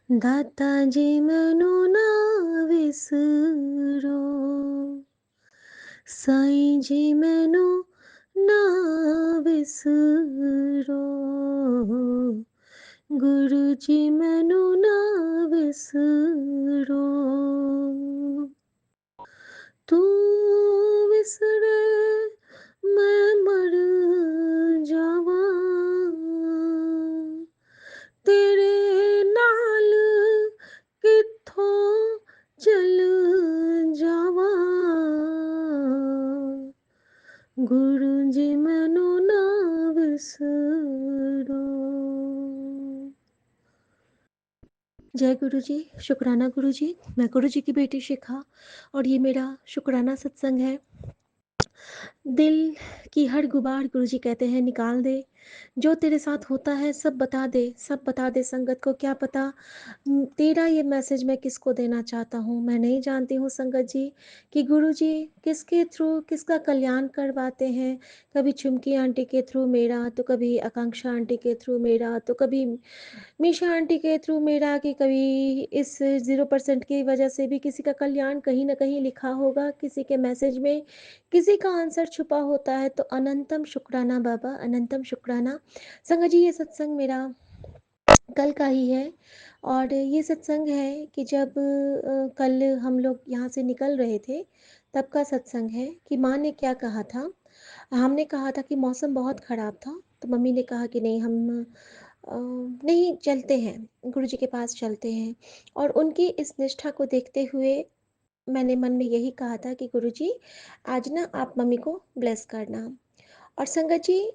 दाताजी मैनू ना विसरो, साईं जी मैनू ना विसरो, गुरु जी मैनू ना विसरो। तू विसरे मैं मर जावा, तेरे नाल कित्थों चल जावा, गुरु जी मैनू ना विसरो। जय गुरु जी। शुक्राना गुरु जी। मैं गुरु जी की बेटी शिखा और ये मेरा शुक्राना सत्संग है। दिल की हर गुबार गुरु जी कहते हैं निकाल दे, जो तेरे साथ होता है सब बता दे, सब बता दे संगत को, क्या पता तेरा ये मैसेज मैं किसको देना चाहता हूँ। मैं नहीं जानती हूँ संगत जी कि गुरु जी किसके थ्रू किसका कल्याण करवाते हैं। कभी चुमकी आंटी के थ्रू मेरा, तो कभी आकांक्षा आंटी के थ्रू मेरा, तो कभी मीशा आंटी के थ्रू मेरा, कि कभी इस 0% की वजह से भी किसी का कल्याण कहीं ना कहीं लिखा होगा, किसी के मैसेज में किसी का आंसर छुपा होता है। तो अनंतम शुक्राना बाबा, अनंतम शुक्राना। संगत जी ये सत्संग मेरा कल का ही है और ये सत्संग है कि जब कल हम लोग यहाँ से निकल रहे थे तब का सत्संग है कि माँ ने क्या कहा था। हमने कहा था कि मौसम बहुत ख़राब था, तो मम्मी ने कहा कि नहीं हम नहीं चलते हैं, गुरुजी के पास चलते हैं। और उनकी इस निष्ठा को देखते हुए मैंने मन में यही कहा था कि गुरुजी आज ना आप मम्मी को ब्लेस करना। और संगत जी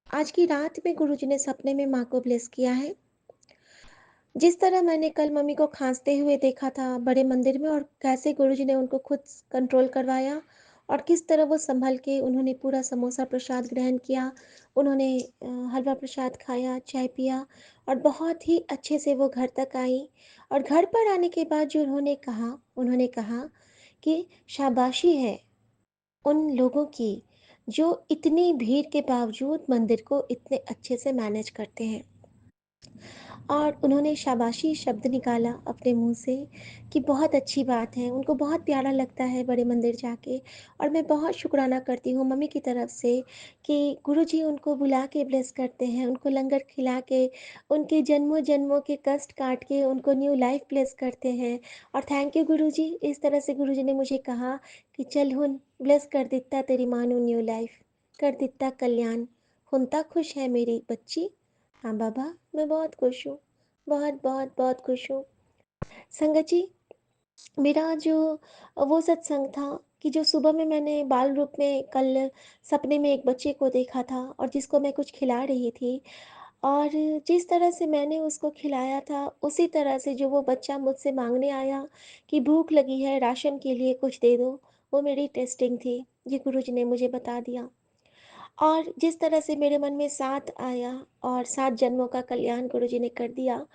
आज की रात में गुरुजी ने सपने में माँ को ब्लेस किया है। जिस तरह मैंने कल मम्मी को खांसते हुए देखा था बड़े मंदिर में और कैसे गुरुजी ने उनको खुद कंट्रोल करवाया और किस तरह वो संभल के उन्होंने पूरा समोसा प्रसाद ग्रहण किया, उन्होंने हलवा प्रसाद खाया, चाय पिया और बहुत ही अच्छे से वो घर तक आई। और घर पर आने के बाद जो उन्होंने कहा कि शाबाशी है उन लोगों की जो इतनी भीड़ के बावजूद मंदिर को इतने अच्छे से मैनेज करते हैं। और उन्होंने शाबाशी शब्द निकाला अपने मुंह से कि बहुत अच्छी बात है, उनको बहुत प्यारा लगता है बड़े मंदिर जाके। और मैं बहुत शुक्राना करती हूँ मम्मी की तरफ से कि गुरुजी उनको बुला के ब्लेस करते हैं, उनको लंगर खिला के, उनके जन्मों जन्मों के कष्ट काट के उनको न्यू लाइफ ब्लेस करते हैं। और थैंक यू गुरुजी, इस तरह से गुरुजी ने मुझे कहा कि चल हुन ब्लेस कर दिता तेरी माँ नू न्यू लाइफ, कर दिता कल्याण, हुन खुश है मेरी बच्ची। हाँ बाबा, मैं बहुत खुश हूँ, बहुत बहुत बहुत खुश हूँ। संगत जी मेरा जो वो सत्संग था कि जो सुबह में मैंने बाल रूप में कल सपने में एक बच्चे को देखा था और जिसको मैं कुछ खिला रही थी, और जिस तरह से मैंने उसको खिलाया था उसी तरह से जो वो बच्चा मुझसे मांगने आया कि भूख लगी है राशन के लिए कुछ दे दो, वो मेरी टेस्टिंग थी, ये गुरुजी ने मुझे बता दिया। और जिस तरह से मेरे मन में 7 आया और 7 जन्मों का कल्याण गुरुजी ने कर दिया।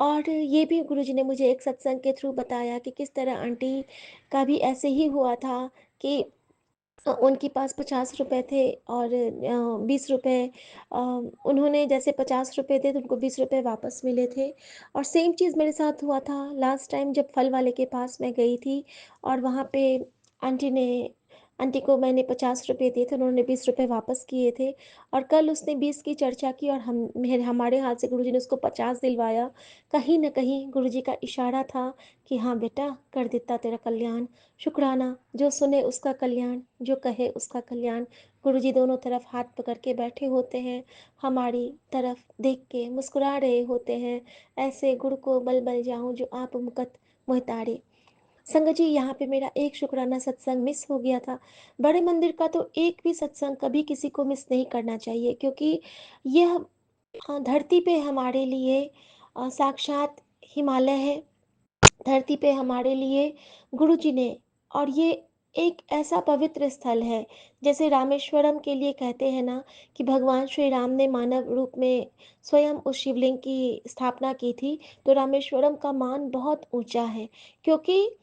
और ये भी गुरुजी ने मुझे एक सत्संग के थ्रू बताया कि किस तरह आंटी का भी ऐसे ही हुआ था कि उनके पास 50 रुपए थे और 20 रुपए उन्होंने जैसे 50 रुपए थे तो उनको 20 रुपए वापस मिले थे। और सेम चीज़ मेरे साथ हुआ था लास्ट टाइम जब फल वाले के पास मैं गई थी और वहाँ पे आंटी ने आंटी को मैंने 50 रुपए दिए थे, उन्होंने 20 रुपए वापस किए थे। और कल उसने 20 की चर्चा की और हमारे हाथ से गुरुजी ने उसको 50 दिलवाया। कहीं न कहीं गुरुजी का इशारा था कि हाँ बेटा कर दिता तेरा कल्याण, शुक्राना, जो सुने उसका कल्याण, जो कहे उसका कल्याण। गुरुजी दोनों तरफ हाथ पकड़ के बैठे होते हैं, हमारी तरफ देख के मुस्कुरा रहे होते हैं, ऐसे गुड़ को बल बल जाऊं जो आप मुकत मोहतारे। संगत जी यहाँ पे मेरा एक शुक्राना सत्संग मिस हो गया था। बड़े मंदिर का तो एक भी सत्संग कभी किसी को मिस नहीं करना चाहिए, क्योंकि यह धरती पे हमारे लिए साक्षात हिमालय है, धरती पे हमारे लिए गुरु जी ने। और ये एक ऐसा पवित्र स्थल है, जैसे रामेश्वरम के लिए कहते हैं ना कि भगवान श्री राम ने मानव रूप में स्वयं उस शिवलिंग की स्थापना की थी। तो रामेश्वरम का मान बहुत ऊंचा है, क्योंकि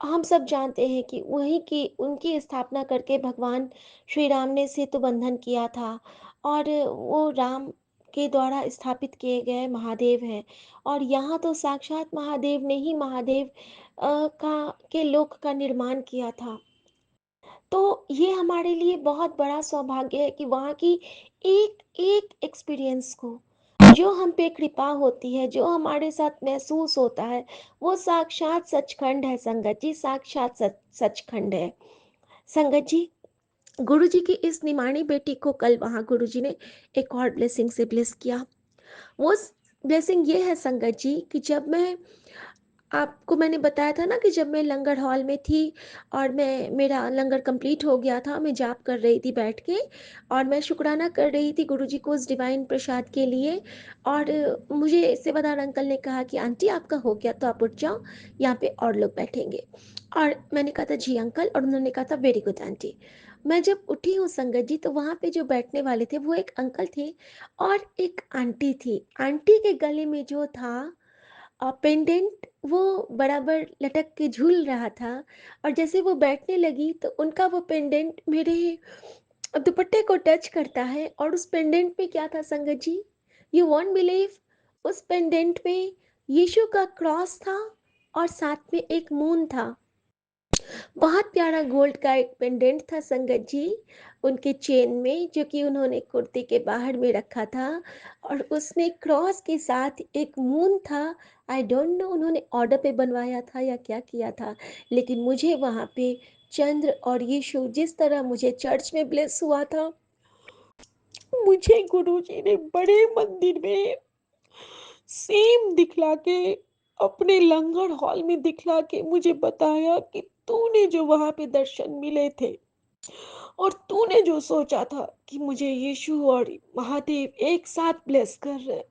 हम सब जानते हैं कि वहीं की उनकी स्थापना करके भगवान श्री राम ने सेतु बंधन किया था। और वो राम के द्वारा स्थापित किए गए महादेव हैं और यहाँ तो साक्षात महादेव ने ही महादेव का के लोक का निर्माण किया था। तो ये हमारे लिए बहुत बड़ा सौभाग्य है कि वहाँ की एक-एक एक्सपीरियंस को, जो हम पे कृपा होती है, जो हमारे साथ महसूस होता है, वो साक्षात सचखंड है संगत जी, साक्षात सचखंड है। संगत जी, गुरुजी की इस निमाणी बेटी को कल वहाँ गुरुजी ने एक और ब्लेसिंग से ब्लेस किया। वो ब्लेसिंग ये है संगत जी कि जब मैं आपको मैंने बताया था ना कि जब मैं लंगर हॉल में थी और मैं मेरा लंगर कंप्लीट हो गया था, मैं जाप कर रही थी बैठ के और मैं शुक्राना कर रही थी गुरुजी को उस डिवाइन प्रसाद के लिए। और मुझे सेवादार अंकल ने कहा कि आंटी आपका हो गया तो आप उठ जाओ, यहाँ पे और लोग बैठेंगे। और मैंने कहा था जी अंकल, और उन्होंने कहा था वेरी गुड आंटी। मैं जब उठी हूँ संगत जी, तो वहाँ पे जो बैठने वाले थे वो एक अंकल थे और एक आंटी थी। आंटी के गले में जो था पेंडेंट, वो बराबर लटक के झूल रहा था और जैसे वो बैठने लगी तो उनका वो पेंडेंट मेरे दुपट्टे को टच करता है और उस पेंडेंट में क्या था संगत जी, यू वॉन्ट बिलीव, उस पेंडेंट में यीशु का क्रॉस था और साथ में एक मून था। बहुत प्यारा गोल्ड का एक पेंडेंट था संगत जी उनके चेन में, जो कि उन्होंने कुर्ती के बाहर में रखा था और उसमें क्रॉस के साथ एक मून था। आई डोंट नो उन्होंने ऑर्डर पे बनवाया था या क्या किया था, लेकिन मुझे वहाँ पे चंद्र और यीशु जिस तरह मुझे चर्च में ब्लेस हुआ था, मुझे गुरुजी ने बड़े मंदिर में सेम दिखला के, अपने लंगर हॉल में दिखला के मुझे बताया कि तूने जो वहां पे दर्शन मिले थे और तूने जो सोचा था कि मुझे यीशु और महादेव एक साथ ब्लेस कर रहे हैं,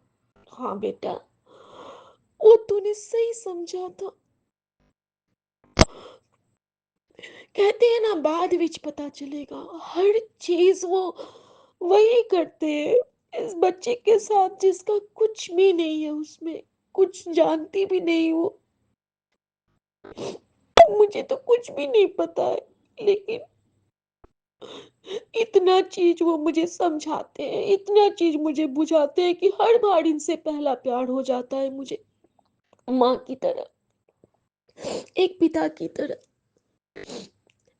हाँ बेटा, वो तूने सही समझा था। कहते हैं ना बाद विच पता चलेगा, हर चीज वो वही करते हैं इस बच्चे के साथ जिसका कुछ भी नहीं है, उसमें कुछ जानती भी नहीं वो, मुझे तो कुछ भी नहीं पता है, लेकिन इतना चीज वो मुझे समझाते हैं, इतना चीज मुझे बुझाते हैं कि हर बार इनसे पहला प्यार हो जाता है मुझे, माँ की तरह, एक पिता की तरह।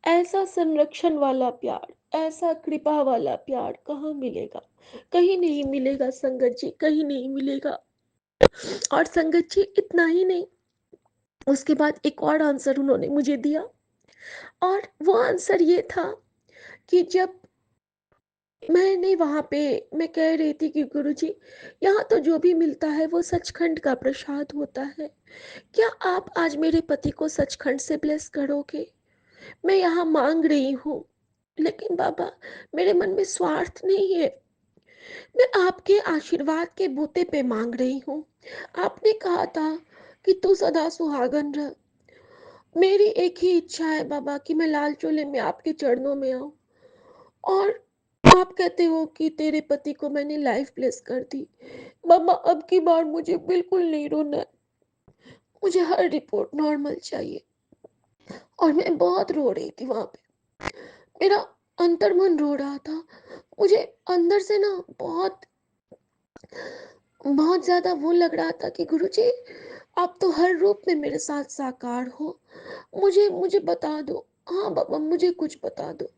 ऐसा संरक्षण वाला प्यार, ऐसा कृपा वाला प्यार कहाँ मिलेगा, कहीं नहीं मिलेगा संगत जी, कहीं नहीं मिलेगा। और संगत जी इतना ही नहीं, उसके बाद एक और आंसर उन्होंने मुझे दिया और वो आंसर ये था कि जब मैंने वहाँ पे मैं कह रही थी कि गुरुजी, यहाँ तो जो भी मिलता है वो सचखंड का प्रसाद होता है, क्या आप आज मेरे पति को सचखंड से ब्लेस करोगे? मैं यहाँ मांग रही हूँ, लेकिन बाबा मेरे मन में स्वार्थ नहीं है, मैं आपके आशीर्वाद के बूते पे मांग रही हूँ। आपने कहा था कि तू सदा सुहागन रह। मेरी एक ही इच्छा है बाबा कि मैं लाल चोले में आपके चरणों में आऊं, और आप कहते हो कि तेरे पति को मैंने लाइफ ब्लेस कर दी। बाबा अब की बार मुझे बिल्कुल नहीं रोना है, मुझे हर रिपोर्ट नॉर्मल चाहिए। और मैं बहुत रो रही थी वहां पे, मेरा अंतर्मन रो रहा था, मुझे अंदर से ना बहुत बहुत ज्यादा वो लग रहा था कि गुरुजी आप तो हर रूप में मेरे साथ साकार हो, मुझे मुझे बता दो, हाँ बाबा मुझे कुछ बता दो,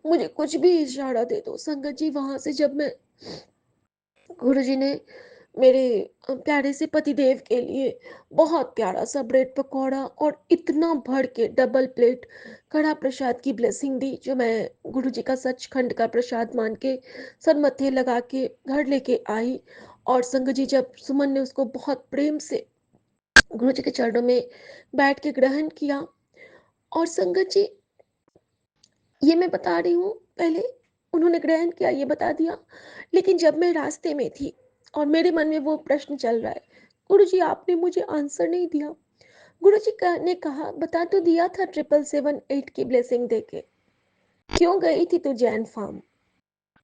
मुझे कुछ भी इशारा दे दो। संगत जी वहां से जब मैं गुरुजी ने मेरे प्यारे से पतिदेव के लिए बहुत प्यारा सा ब्रेड पकौड़ा और इतना भर के डबल प्लेट कड़ा प्रसाद की ब्लेसिंग दी, जो मैं गुरुजी का सचखंड का प्रसाद मान के सर मत्थे लगा के घर लेके आई। और संगत जी जब सुमन ने उसको बहुत प्रेम से गुरुजी के चरणों में बैठ के ग्रहण किया, और संगत जी ये मैं बता रही हूँ, पहले उन्होंने ग्रहण किया ये बता दिया, लेकिन जब मैं रास्ते में थी और मेरे मन में वो प्रश्न चल रहा है, गुरुजी आपने मुझे आंसर नहीं दिया। गुरुजी ने कहा बता तो दिया था 7778 की ब्लेसिंग देके, क्यों गई थी तू जैन फार्म,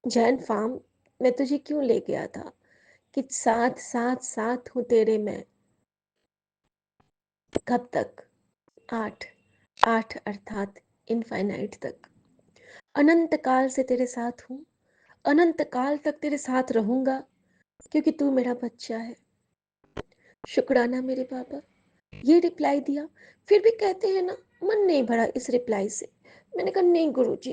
जैन फार्म मैं तुझे क्यों ले गया था कि साथ साथ साथ हूँ तेरे मैं, कब तक, आठ, आठ अर्थात इनफाइनाइट तक, अनंत काल से तेरे साथ हूँ, अनंत काल तक तेरे साथ रहूंगा। क्योंकि तू मेरा बच्चा है। शुक्राना मेरे पापा। ये रिप्लाई दिया। फिर भी कहते हैं ना, मन नहीं भरा इस रिप्लाई से। मैंने कहा नहीं गुरुजी,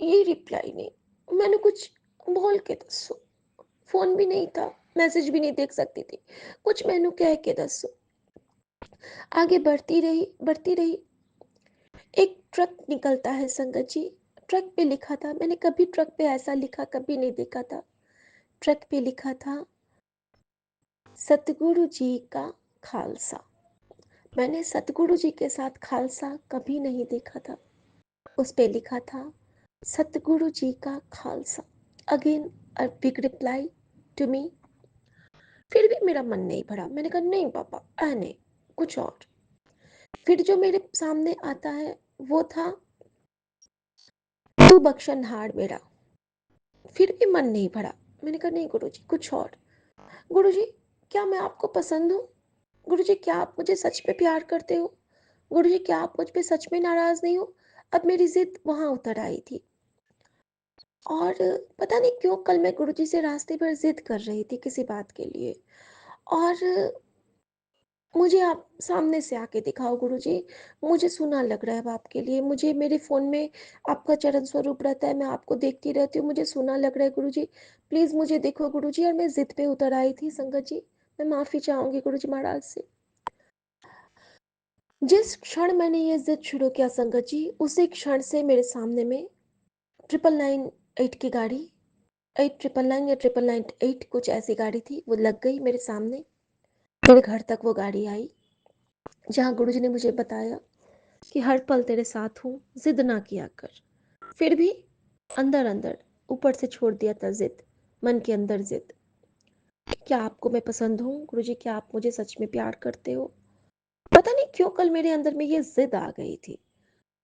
ये रिप्लाई नहीं, मैंने कुछ बोल के दसो। फोन भी नहीं था, मैसेज भी नहीं देख सकती थी, कुछ मैंने कह के दसो। आगे बढ़ती रही। एक ट्रक निकलता है संगत जी। ट्रक पे लिखा था, मैंने कभी ट्रक पे ऐसा लिखा कभी नहीं देखा था। ट्रक पे लिखा था सतगुरु जी का खालसा। मैंने सतगुरु जी के साथ खालसा कभी नहीं देखा था। उस पे लिखा था सतगुरु जी का Khalsa. Again a big reply to me. फिर भी मेरा मन नहीं भरा। मैंने कहा नहीं पापा, नहीं, कुछ और। फिर जो मेरे सामने आता है वो था तू बख्शनहार मेरा। फिर भी मन नहीं भरा। मैंने कहा नहीं गुरुजी, कुछ और। गुरुजी, क्या मैं आपको पसंद हूँ? गुरुजी, क्या आप मुझे सच में प्यार करते हो? गुरुजी, क्या आप मुझ पे सच में नाराज नहीं हो? अब मेरी जिद वहां उतर आई थी। और पता नहीं क्यों कल मैं गुरुजी से रास्ते पर जिद कर रही थी किसी बात के लिए। और मुझे आप सामने से आके दिखाओ गुरुजी, मुझे सूना लग रहा है अब आपके लिए। मुझे मेरे फ़ोन में आपका चरण स्वरूप रहता है, मैं आपको देखती रहती हूँ, मुझे सूना लग रहा है गुरुजी, प्लीज़ मुझे देखो गुरुजी। और मैं ज़िद पे उतर आई थी संगत जी। मैं माफ़ी चाहूँगी गुरुजी महाराज से। जिस क्षण मैंने ये ज़िद शुरू किया संगत जी, उसी क्षण से मेरे सामने में 999 की गाड़ी, 8999 या 999 कुछ ऐसी गाड़ी थी, वो लग गई मेरे सामने। मेरे घर तक वो गाड़ी आई, जहाँ गुरुजी ने मुझे बताया कि हर पल तेरे साथ हूँ, जिद ना किया कर। फिर भी अंदर अंदर ऊपर से छोड़ दिया था जिद, मन के अंदर जिद। क्या आपको मैं पसंद हूँ गुरुजी? क्या आप मुझे सच में प्यार करते हो? पता नहीं क्यों कल मेरे अंदर में ये जिद आ गई थी।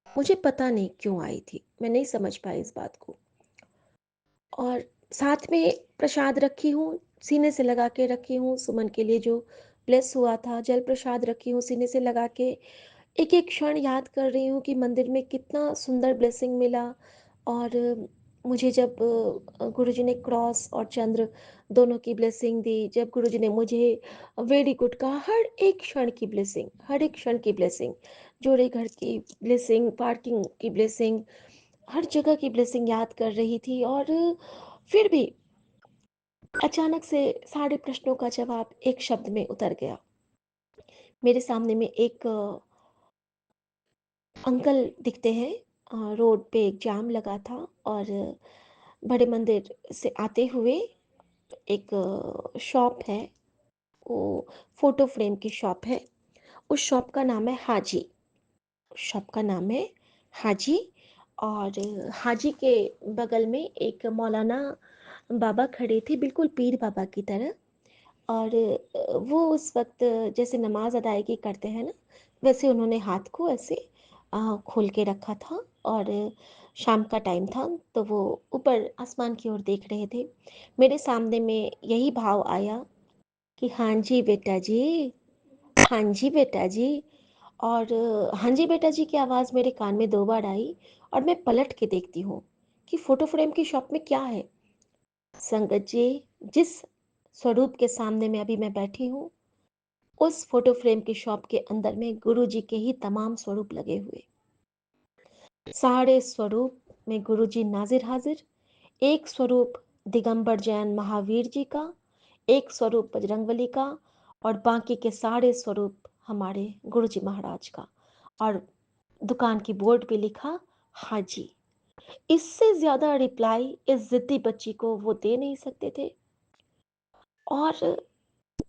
मुझे पता नहीं क्यों आई थी, मैं नहीं समझ पाई इस बात को। और साथ में प्रसाद रखी हूँ, सीने से लगा के रखी हूँ, सुमन के लिए जो ब्लेस हुआ था, जल प्रसाद रखी हूँ सीने से लगा के। एक एक क्षण याद कर रही हूँ कि मंदिर में कितना सुंदर ब्लेसिंग मिला। और मुझे जब गुरुजी ने क्रॉस और चंद्र दोनों की ब्लेसिंग दी, जब गुरुजी ने मुझे वेरी गुड कहा, हर एक क्षण की ब्लेसिंग, हर एक क्षण की ब्लेसिंग, जोड़े घर की ब्लेसिंग, पार्किंग की ब्लेसिंग, हर जगह की ब्लेसिंग याद कर रही थी। और फिर भी अचानक से सारे प्रश्नों का जवाब एक शब्द में उतर गया। मेरे सामने में एक अंकल दिखते हैं। रोड पे एक जाम लगा था और बड़े मंदिर से आते हुए एक शॉप है, वो फोटो फ्रेम की शॉप है। उस शॉप का नाम है हाजी। शॉप का नाम है हाजी। और हाजी के बगल में एक मौलाना बाबा खड़े थे, बिल्कुल पीर बाबा की तरह। और वो उस वक्त जैसे नमाज अदायगी करते हैं ना, वैसे उन्होंने हाथ को ऐसे खोल के रखा था। और शाम का टाइम था, तो वो ऊपर आसमान की ओर देख रहे थे। मेरे सामने में यही भाव आया कि हाँ जी बेटा जी, हाँ जी बेटा जी। और हाँ जी बेटा जी की आवाज़ मेरे कान में दो बार आई। और मैं पलट के देखती हूँ कि फोटो फ्रेम की शॉप में क्या है। संगत जी, जिस स्वरूप के सामने में अभी मैं बैठी हूँ, उस फोटो फ्रेम की शॉप के अंदर में गुरु जी के ही तमाम स्वरूप लगे हुए। सारे स्वरूप में गुरु जी नाजिर हाजिर। एक स्वरूप दिगंबर जैन महावीर जी का, एक स्वरूप बजरंगबली का, और बाकी के सारे स्वरूप हमारे गुरु जी महाराज का। और दुकान की बोर्ड पे लिखा हाजी। इससे ज्यादा रिप्लाई इस जिद्दी बच्ची को वो दे नहीं सकते थे। और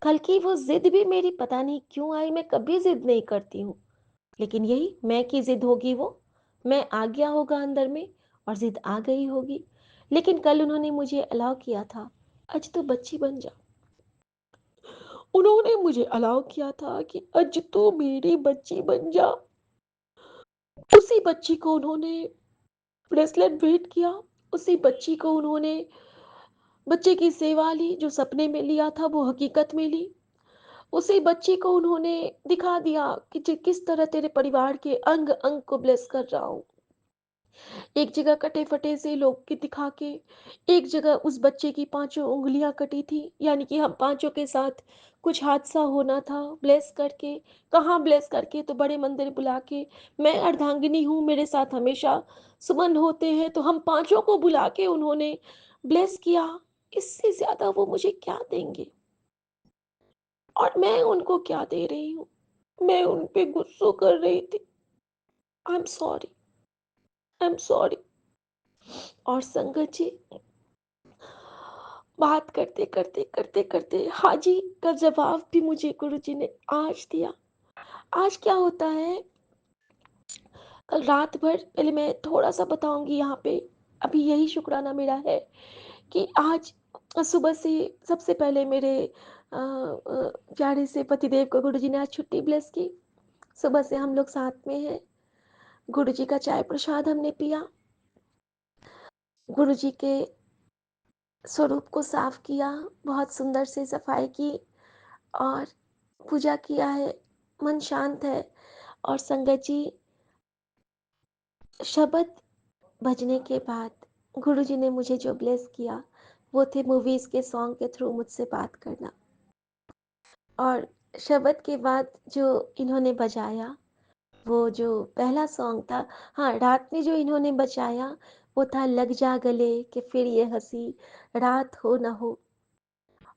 कल की वो जिद भी मेरी पता नहीं क्यों आई। मैं कभी जिद नहीं करती हूँ, लेकिन यही मैं की जिद होगी, वो मैं आ गया होगा अंदर में और जिद आ गई होगी। लेकिन कल उन्होंने मुझे अलाउ किया था, आज तो बच्ची बन जा। उन्होंने मुझे अलाउ किया था कि आज तो मेरी बच्ची बन जा। उसी बच्ची को उन्होंने ब्रेसलेट भेंट किया। उसी बच्ची को उन्होंने बच्चे की सेवा ली, जो सपने में लिया था वो हकीकत में ली। उसी बच्ची को उन्होंने दिखा दिया कि किस तरह तेरे परिवार के अंग अंग को ब्लेस कर रहा हूँ। एक जगह कटे-फटे से लोकगीत दिखा के, एक जगह उस बच्चे की पाँचों उँगलियाँ कटी थी, यानी कि हम पाँचों के साथ कुछ हादसा होना था, ब्लेस करके। कहाँ ब्लेस करके, तो बड़े मंदिर बुला के, मैं अर्धांगिनी हूँ, मेरे साथ हमेशा सुमन होते हैं, तो हम पाँचों को बुला के उन्होंने ब्लेस किया। इससे ज़्यादा वो मुझे क्या देंगे? और मैं उनको क्या दे रही हूँ? मैं उन पे गुस्सा कर रही थी। I am sorry, I am sorry. और संगत जी, बात करते हाँ जी का जवाब भी मुझे गुरुजी ने आज दिया। आज क्या होता है, कल रात भर, पहले मैं थोड़ा-सा बताऊँगी यहाँ पे, अभी यही शुक्राना मेरा है कि आज सुबह से सबसे पहले मेरे प्यारे से पतिदेव को गुरुजी ने आज छुट्टी ब्लेस की। सुबह से हम लोग साथ में हैं। गुरुजी का चाय प्रसाद हमने पिया। गुरुजी के स्वरूप को साफ किया, बहुत सुंदर से सफाई की और पूजा किया है। मन शांत है। और संगत जी, शब्द बजने के बाद गुरुजी ने मुझे जो ब्लेस किया, वो थे मूवीज़ के सॉन्ग के थ्रू मुझसे बात करना। और शब्द के बाद जो इन्होंने बजाया, वो जो पहला सॉन्ग था, हाँ, रात में जो इन्होंने बजाया, वो था लग जा गले कि फिर ये हँसी रात हो ना हो।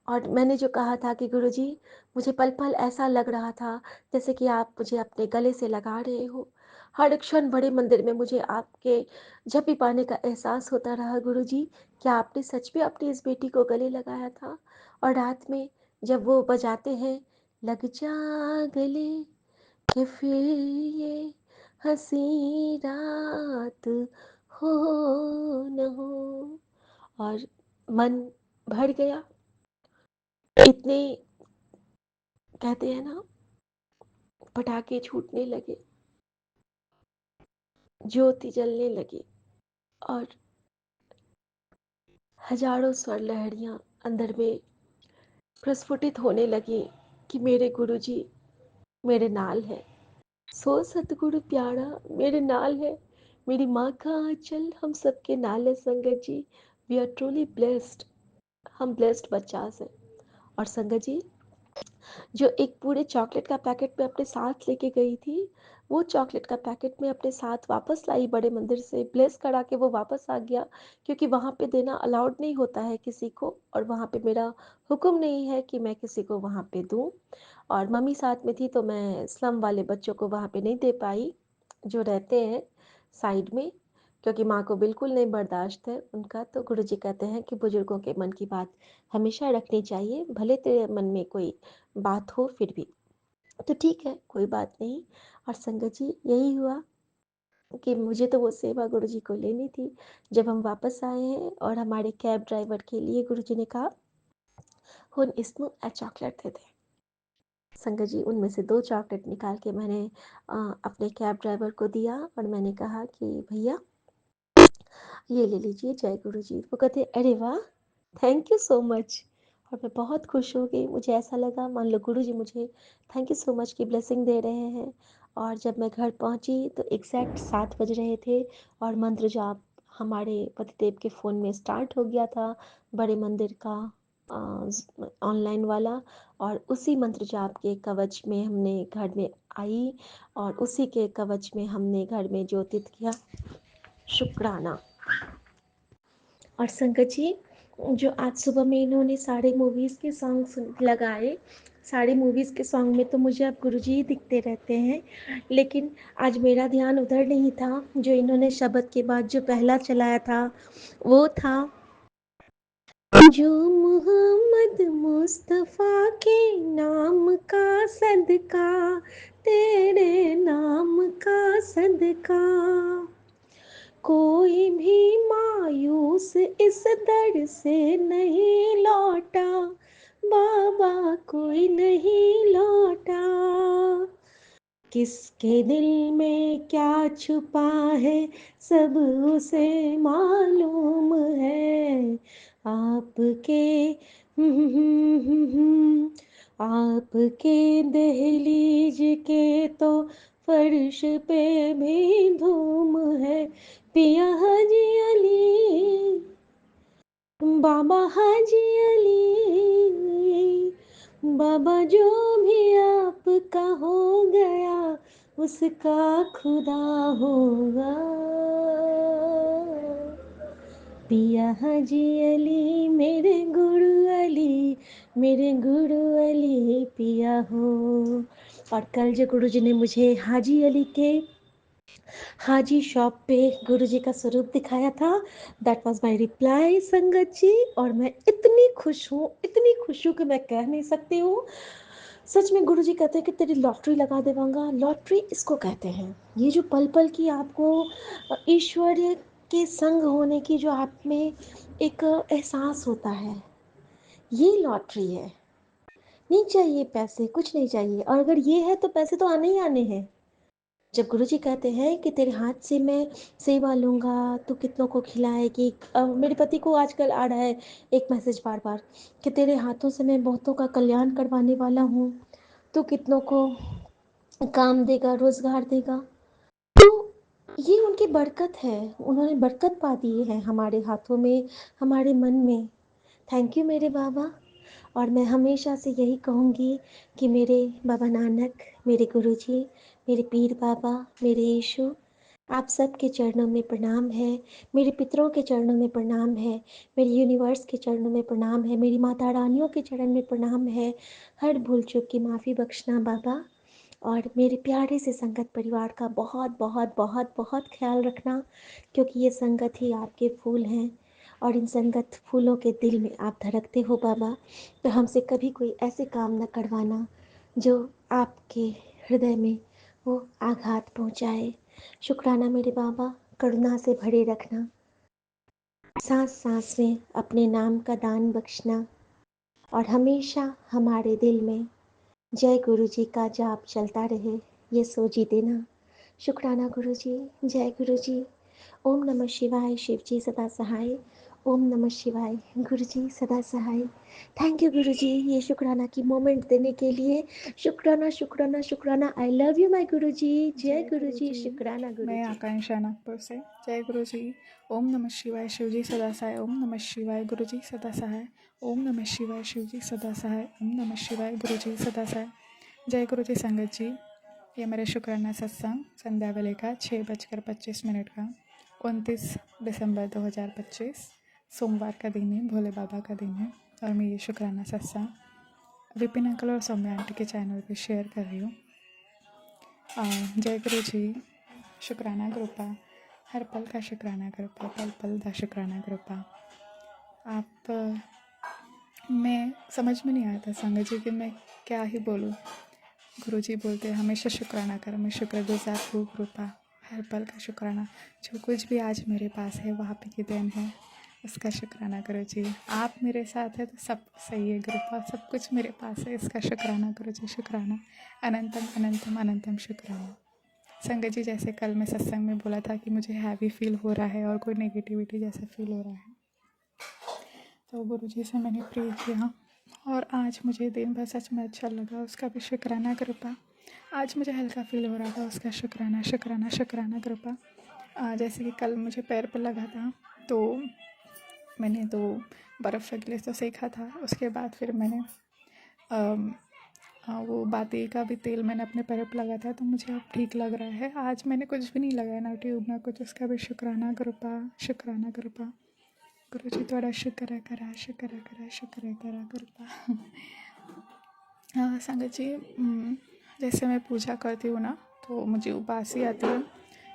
और मैंने जो कहा था कि गुरुजी, मुझे पल-पल ऐसा लग रहा था जैसे कि आप मुझे अपने गले से लगा रहे हो। हर क्षण बड़े मंदिर में मुझे आपके जपी पाने का एहसास होता रहा गुरुजी, क्या आपने सच में अपनी इस बेटी को गले लगाया था? और रात में जब वो बजाते हैं, लग जा गले कि फिर ये हँसी रात हो न हो, और मन भर गया। इतने, कहते हैं ना, पटाखे छूटने लगे, ज्योति जलने लगी और हजारों स्वर लहरियां अंदर में प्रस्फुटित होने लगी कि मेरे गुरुजी मेरे नाल है। सो सतगुरु प्यारा मेरे नाल है। मेरी माँ का आंचल हम सबके नाल है संगत जी। We are truly blessed. हम ब्लेस्ड बच्चास हैं। और संगत जी, जो एक पूरे चॉकलेट का पैकेट मैं अपने साथ लेके गई थी, वो चॉकलेट का पैकेट मैं अपने साथ वापस लाई बड़े मंदिर से, ब्लेस करा के वो वापस आ गया, क्योंकि वहाँ पे देना अलाउड नहीं होता है किसी को, और वहाँ पे मेरा हुक्म नहीं है कि मैं किसी को वहाँ पे दूँ। और मम्मी साथ में थी तो मैं स्लम वाले बच्चों को वहाँ पे नहीं दे पाई, जो रहते हैं साइड में, क्योंकि माँ को बिल्कुल नहीं बर्दाश्त है उनका। तो गुरुजी कहते हैं कि बुजुर्गों के मन की बात हमेशा रखनी चाहिए, भले तेरे मन में कोई बात हो फिर भी। तो ठीक है, कोई बात नहीं। और संगत जी, यही हुआ कि मुझे तो वो सेवा गुरुजी को लेनी थी। जब हम वापस आए हैं और हमारे कैब ड्राइवर के लिए गुरुजी ने कहा, हुन इसमें चॉकलेट दे दे। संगत जी, उनमें से 2 चॉकलेट निकाल के मैंने अपने कैब ड्राइवर को दिया और मैंने कहा कि भैया, ये ले लीजिए, जय गुरुजी। वो कहते, अरे वाह! Thank you so much. और मैं बहुत खुश हो गई। मुझे ऐसा लगा मान लो गुरुजी मुझे थैंक यू सो मच की ब्लेसिंग दे रहे हैं। और जब मैं घर पहुंची तो एग्जैक्ट 7 बज रहे थे और मंत्र जाप हमारे पतिदेव के फ़ोन में स्टार्ट हो गया था, बड़े मंदिर का ऑनलाइन वाला। और उसी मंत्र जाप के कवच में हमने घर में आई और उसी के कवच में हमने घर में ज्योतित किया। शुक्राना। और संगत जी, जो आज सुबह में इन्होंने सारे मूवीज़ के सॉन्ग लगाए, सारे मूवीज़ के सॉन्ग में तो मुझे अब गुरुजी ही दिखते रहते हैं, लेकिन आज मेरा ध्यान उधर नहीं था। जो इन्होंने शब्द के बाद जो पहला चलाया था, वो था, जो मोहम्मद मुस्तफ़ा के नाम का सदका, तेरे नाम का सदका, कोई भी मायूस इस दर से नहीं लौटा, बाबा कोई नहीं लौटा। किसके दिल में क्या छुपा है सब उसे मालूम है, आपके आपके दहलीज के तो फर्श पे भी धूम है, पिया हाजी अली, बाबा हाजी अली, बाबा जो भी आपका हो गया उसका खुदा होगा, पिया हाजी अली मेरे गुरु अली, मेरे गुरु अली पिया हो। और कल जो गुरु जी ने मुझे हाजी अली के हाजी शॉप पे गुरुजी का स्वरूप दिखाया था, दैट वाज माय रिप्लाई संगत जी। और मैं इतनी खुश हूँ, इतनी खुश हूँ कि मैं कह नहीं सकती हूँ। सच में गुरुजी कहते हैं कि तेरी लॉटरी लगा देवांगा। लॉटरी इसको कहते हैं, ये जो पल पल की आपको ईश्वर के संग होने की जो आप में एक एहसास होता है, ये लॉटरी है। नहीं चाहिए पैसे, कुछ नहीं चाहिए, और अगर ये है तो पैसे तो आने ही आने हैं। जब गुरुजी कहते हैं कि तेरे हाथ से मैं सेवा लूँगा, तू कितनों को खिलाएगी। मेरे पति को आजकल आ रहा है एक मैसेज बार बार कि तेरे हाथों से मैं बहुतों का कल्याण करवाने वाला हूँ, तू कितनों को काम देगा, रोज़गार देगा। तो ये उनकी बरकत है, उन्होंने बरकत पा दी है हमारे हाथों में, हमारे मन में। थैंक यू मेरे बाबा। और मैं हमेशा से यही कहूँगी कि मेरे बाबा नानक, मेरे गुरुजी, मेरे पीर बाबा, मेरे यीशु, आप सबके चरणों में प्रणाम है, मेरे पितरों के चरणों में प्रणाम है, मेरे यूनिवर्स के चरणों में प्रणाम है, मेरी माता रानियों के चरण में प्रणाम है। हर भूल चूक की माफ़ी बख्शना बाबा। और मेरे प्यारे से संगत परिवार का बहुत बहुत बहुत बहुत ख्याल रखना, क्योंकि ये संगत ही आपके फूल हैं, और इन संगत फूलों के दिल में आप धड़कते हो बाबा। तो हमसे कभी कोई ऐसे काम न करवाना जो आपके हृदय में वो आघात पहुँचाए। शुक्राना मेरे बाबा, करुणा से भरे रखना, सांस सांस में अपने नाम का दान बख्शना, और हमेशा हमारे दिल में जय गुरु जी का जाप चलता रहे, ये सोची देना। शुक्राना गुरु जी, जय गुरु जी। ओम नमः शिवाय, शिव जी सदा सहाय। ओम नमः शिवाय, गुरु जी सदा सहाय। थैंक यू गुरु जी, ये शुक्राना की मोमेंट देने के लिए। शुक्राना शुक्राना शुक्राना। आई लव यू माय गुरु जी। जय जय गुरु गुरु जी, जी। शुक्राना गुरु मैं जी। आकांक्षा नागपुर से। जय गुरु जी। ओम नमः शिवाय, शिव जी सदा सहाय। ओम नमः शिवाय, गुरु जी सदा सहाय। ओम नमः शिवाय, शिव जी सदा सहाय। ओम नमः शिवाय, गुरु जी सदा सहाय। जय गुरु जी संगत जी। ये मेरे शुक्राना सत्संग संध्या वेले का 6:25 का 29 दिसंबर 2025 सोमवार का दिन है, भोले बाबा का दिन है। और मैं ये शुक्राना सत्संग विपिन अंकल और सौम्या आंटी के चैनल पे शेयर कर रही हूँ। जय गुरु जी। शुक्राना कृपा, हर पल का शुक्राना कृपा, पल पल का शुक्राना कृपा। आप मैं समझ में नहीं आया था संगत जी कि मैं क्या ही बोलूँ। गुरुजी बोलते हैं हमेशा शुक्राना कर, मैं शुक्रगुजार हूँ। कृपा, हर पल का शुक्राना, जो कुछ भी आज मेरे पास है वो आप ही की देन है, उसका शुक्राना करो जी। आप मेरे साथ है तो सब सही है, कृपा सब कुछ मेरे पास है, इसका शुक्राना करो जी। शुक्राना, अनंतम अनंतम अनंतम शुक्राना। संगत जी, जैसे कल मैं सत्संग में बोला था कि मुझे हैवी फील हो रहा है और कोई नेगेटिविटी जैसा फील हो रहा है, तो गुरुजी से मैंने प्रे किया और आज मुझे दिन भर सच में अच्छा लगा, उसका भी शुक्राना कृपा। आज मुझे हल्का फील हो रहा था, उसका शुक्राना शुक्राना शुक्राना कृपा। जैसे कि कल मुझे पैर पर लगा था, तो मैंने तो बर्फ़ के लिए तो सेका था, उसके बाद फिर मैंने वो बाती का भी तेल मैंने अपने पैरों पर लगा था, तो मुझे अब ठीक लग रहा है। आज मैंने कुछ भी नहीं लगाया, ना ट्यूब ना कुछ, उसका भी शुक्राना कृपा शुक्राना कृपा। गुरु जी थोड़ा शुक्र करा शुक्र करा शुक्र करा कृपा। संगत जी, जैसे मैं पूजा करती हूँ ना, तो मुझे उबासी आती है,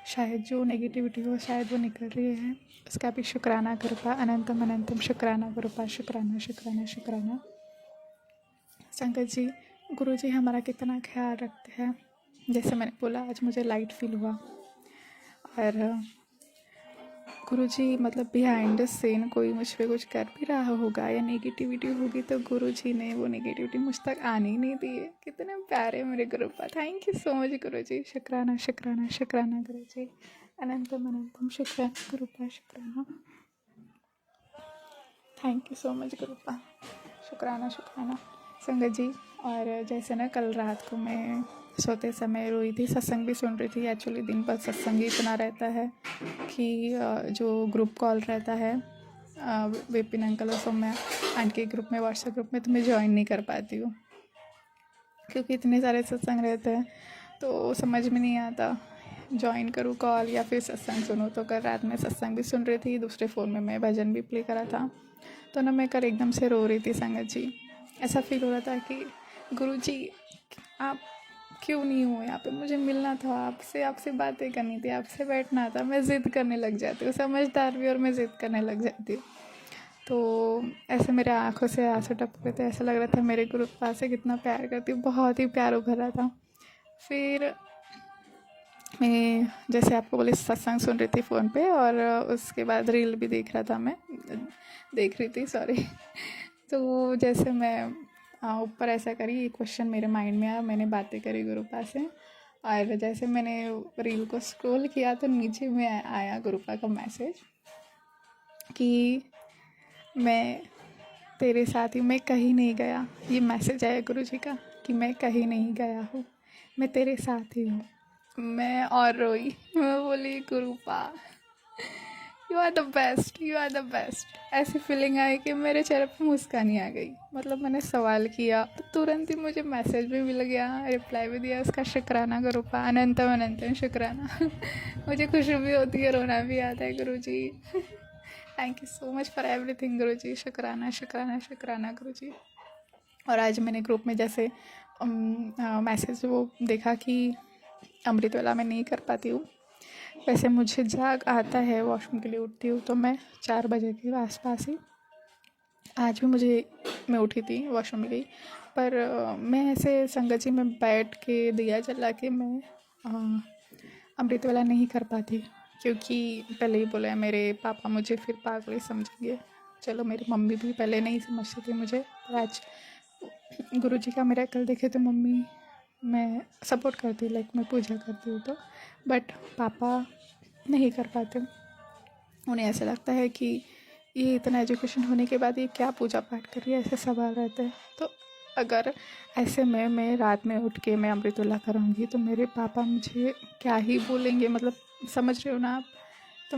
शायद जो नेगेटिविटी हो शायद वो निकल रही है, उसका भी शुक्राना कृपा, अनंतम अनंतम शुक्राना कृपा, शुक्राना शुक्राना शुक्राना। संगत जी, गुरु जी हमारा कितना ख्याल रखते हैं। जैसे मैंने बोला, आज मुझे लाइट फील हुआ, और गुरुजी मतलब बिहाइंड द सीन कोई मुझ पे कुछ कर भी रहा होगा या नेगेटिविटी होगी, तो गुरुजी ने वो नेगेटिविटी मुझ तक आने ही नहीं दी है। कितने प्यारे मेरे गुरुपा, थैंक यू सो मच गुरुजी। शुक्राना शुक्राना शुक्राना गुरुजी, अनंतम अनंतम शुक्राना गुरुपा, शुक्राना, थैंक यू सो मच गुरुपा, शुक्राना शुक्राना। संगत जी। और जैसे ना कल रात को मैं सोते समय रोई थी, सत्संग भी सुन रही थी। एक्चुअली दिन भर सत्संग ही इतना रहता है कि जो ग्रुप कॉल रहता है विपिन अंकल और सौम्या आंटी के ग्रुप में, व्हाट्सएप ग्रुप में, तो मैं ज्वाइन नहीं कर पाती हूँ क्योंकि इतने सारे सत्संग रहते हैं तो समझ में नहीं आता ज्वाइन करूँ कॉल या फिर सत्संग सुनूँ। तो कल रात में सत्संग भी सुन रही थी, दूसरे फ़ोन में मैं भजन भी प्ले करा था। तो ना मैं कल एकदम से रो रही थी संगत जी। ऐसा फील हो रहा था कि गुरु जी आप क्यों नहीं हो यहाँ पे, मुझे मिलना था आपसे, आपसे बातें करनी थी, आपसे बैठना था। मैं ज़िद करने लग जाती हूँ, समझदार भी और मैं ज़िद करने लग जाती हूँ। तो ऐसे मेरे आँखों से आंसू टपक रहे थे, ऐसा लग रहा था मेरे गुरु पास से कितना प्यार करती हूँ, बहुत ही प्यार उभर रहा था। फिर मैं जैसे आपको बोले सत्संग सुन रही थी फ़ोन पे और उसके बाद रील भी देख रहा था, मैं देख रही थी सॉरी। तो जैसे मैं ऊपर ऐसा करी, एक क्वेश्चन मेरे माइंड में आया, मैंने बातें करी गुरुपा से और जैसे मैंने रील को स्क्रॉल किया तो नीचे में आया गुरुपा का मैसेज कि मैं तेरे साथ ही, मैं कहीं नहीं गया। ये मैसेज आया गुरु जी का कि मैं कहीं नहीं गया हूँ, मैं तेरे साथ ही हूँ। मैं और रोई, मैं बोली Gurupa you are the best, you are the best. ऐसी फीलिंग आई कि मेरे चेहरे पर मुस्कान ही आ गई। मतलब मैंने सवाल किया तो तुरंत ही मुझे मैसेज भी मिल गया, रिप्लाई भी दिया, उसका शुक्राना गुरुपा, अनंतम अनंतम शुक्राना। मुझे खुशी भी होती है, रोना भी आता है गुरु जी। Thank you so much for everything गुरु जी, शुक्राना शुक्राना शुक्राना गुरु जी। और आज मैंने ग्रुप में जैसे मैसेज वो देखा कि अमृत वेला मैं नहीं कर पाती हूँ। वैसे मुझे जाग आता है, वॉशरूम के लिए उठती हूँ तो मैं 4 बजे के आसपास ही, आज भी मैं उठी थी, वॉशरूम में गई, पर मैं ऐसे संगत जी में बैठ के दिया जला के मैं अमृत वेला नहीं कर पाती क्योंकि पहले ही बोला है मेरे पापा मुझे फिर पागल ही समझेंगे। चलो मेरी मम्मी भी पहले नहीं समझती थी मुझे, पर आज गुरु जी का मेरा कल देखे तो मम्मी मैं सपोर्ट करती हूँ, लाइक मैं पूजा करती हूँ तो, बट पापा नहीं कर पाते। उन्हें ऐसा लगता है कि ये इतना एजुकेशन होने के बाद ये क्या पूजा पाठ कर रही है, ऐसे सवाल रहते हैं। तो अगर ऐसे में मैं रात में उठ के मैं अमृतवेला करूँगी तो मेरे पापा मुझे क्या ही बोलेंगे, मतलब समझ रहे हो ना आप। तो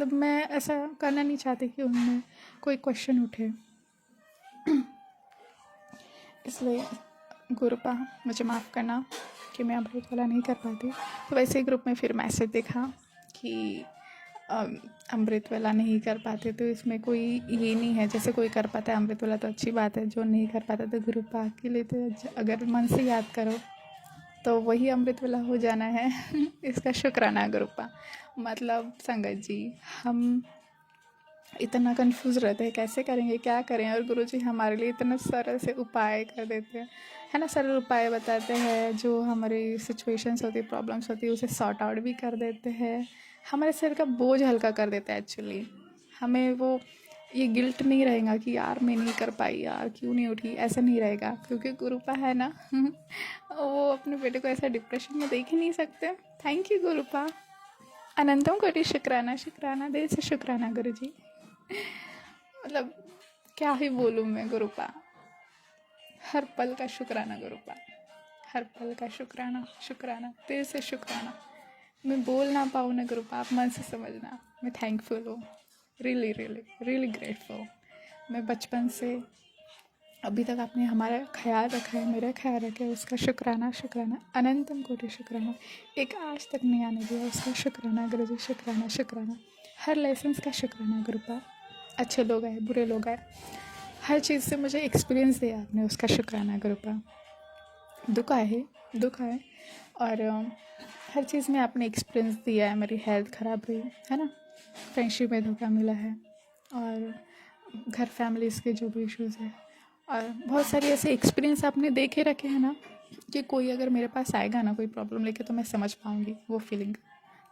मैं ऐसा करना नहीं चाहती कि उनमें कोई क्वेश्चन उठे, इसलिए गुरुपा मुझे माफ़ करना कि मैं अमृतवेला नहीं कर पाती। तो वैसे ही ग्रुप में फिर मैसेज देखा कि अमृतवेला नहीं कर पाते तो इसमें कोई ये नहीं है, जैसे कोई कर पाता है अमृतवेला तो अच्छी बात है, जो नहीं कर पाता तो गुरुपा के लिए तो अगर मन से याद करो तो वही अमृतवेला हो जाना है। इसका शुक्राना गुरुपा। मतलब संगत जी हम इतना कंफ्यूज रहते हैं कैसे करेंगे क्या करें, और गुरुजी हमारे लिए इतना सरल से उपाय कर देते हैं, है ना, सरल उपाय बताते हैं, जो हमारी सिचुएशंस होती है, प्रॉब्लम्स होती है, उसे सॉर्ट आउट भी कर देते हैं, हमारे सिर का बोझ हल्का कर देता है। एक्चुअली हमें वो ये गिल्ट नहीं रहेगा कि यार मैं नहीं कर पाई, यार क्यों नहीं उठी, ऐसा नहीं रहेगा क्योंकि गुरुपा है ना। वो अपने बेटे को ऐसा डिप्रेशन में देख ही नहीं सकते। थैंक यू गुरुपा, अनंतम कोटि शुक्राना, शुक्राना दिल से शुक्राना गुरु जी। मतलब क्या ही बोलूँ मैं गुरुपा, हर पल का शुक्राना गुरुपा, हर पल का शुक्राना, शुक्राना दिल से शुक्राना। मैं बोल ना पाऊँ ना गुरुपा, आप मन से समझना, मैं थैंकफुल हूँ, रियली रियली रियली ग्रेटफुल। मैं बचपन से अभी तक आपने हमारा ख्याल रखा है, मेरा ख्याल रखा है, उसका शुक्राना शुक्राना, अनंतम कोटि शुक्राना। एक आज तक नहीं आने दिया, उसका शुक्राना गुरु जी, शुक्राना शुक्राना। हर लेसन्स का शुक्राना गुरुपा, अच्छे लोग आए बुरे लोग आए, हर चीज़ से मुझे एक्सपीरियंस दिया आपने, उसका शुक्राना गुरुपा। दुख आए और हर चीज़ में आपने एक्सपीरियंस दिया है। मेरी हेल्थ ख़राब रही है ना, फ्रेंडशिप में धोखा मिला है, और घर फैमिलीज़ के जो भी इश्यूज़ है, और बहुत सारे ऐसे एक्सपीरियंस आपने देखे रखे हैं ना कि कोई अगर मेरे पास आएगा ना कोई प्रॉब्लम लेके तो मैं समझ पाऊँगी वो फीलिंग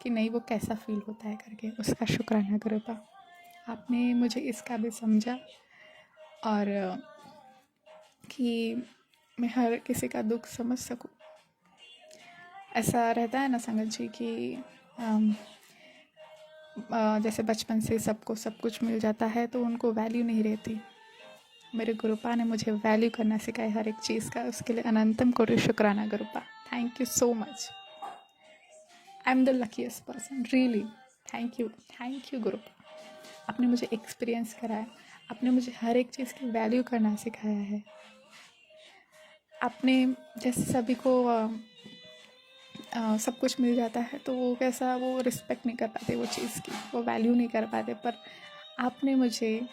कि नहीं वो कैसा फील होता है करके। उसका शुक्राना गुरुपा, आपने मुझे इस काबिल समझा और कि मैं हर किसी का दुख समझ सकूं। ऐसा रहता है ना संगत जी कि जैसे बचपन से सबको सब कुछ मिल जाता है तो उनको वैल्यू नहीं रहती, मेरे गुरुपा ने मुझे वैल्यू करना सिखाया हर एक चीज़ का, उसके लिए अनंतम कोटि शुक्राना Gurupa. Thank you so much. I am the luckiest person, really. Thank you Gurupa. आपने मुझे एक्सपीरियंस कराया, आपने मुझे हर एक चीज़ की वैल्यू करना सिखाया है। आपने जैसे सभी को सब कुछ मिल जाता है तो वो कैसा वो रिस्पेक्ट नहीं कर पाते वो चीज़ की, वो वैल्यू नहीं कर पाते, पर आपने मुझे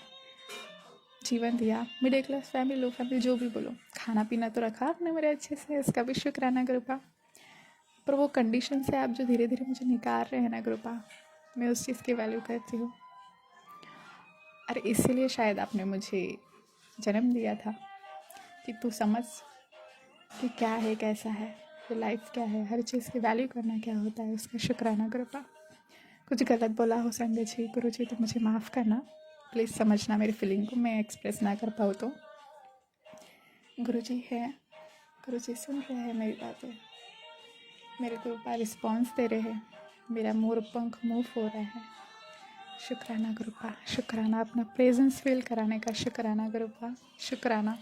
जीवन दिया। मिडिल क्लास फैमिली, लो फैमिली, जो भी बोलो, खाना पीना तो रखा आपने मेरे अच्छे से, इसका भी शुक्राना कृपा। पर वो कंडीशन से आप जो धीरे धीरे मुझे निकाल रहे हैं ना कृपा, मैं उस चीज़ की वैल्यू करती हूँ। और इसीलिए शायद आपने मुझे जन्म दिया था कि तू समझ कि क्या है, कैसा है ये लाइफ, क्या है, हर चीज़ की वैल्यू करना क्या होता है, उसका शुक्राना कृपा। कुछ गलत बोला हो संगत जी, गुरु जी, तो मुझे माफ़ करना, प्लीज़ समझना मेरी फीलिंग को, मैं एक्सप्रेस ना कर पाऊँ तो। गुरु जी है, गुरु जी सुन रहे हैं मेरी बातें, मेरे को ऊपर रिस्पॉन्स दे रहे हैं, मेरा मोर पंख मूव हो रहा है। शुक्राना गुरुपा, शुक्राना, अपना प्रेजेंस फील कराने का शुक्राना गुरुपा। शुक्राना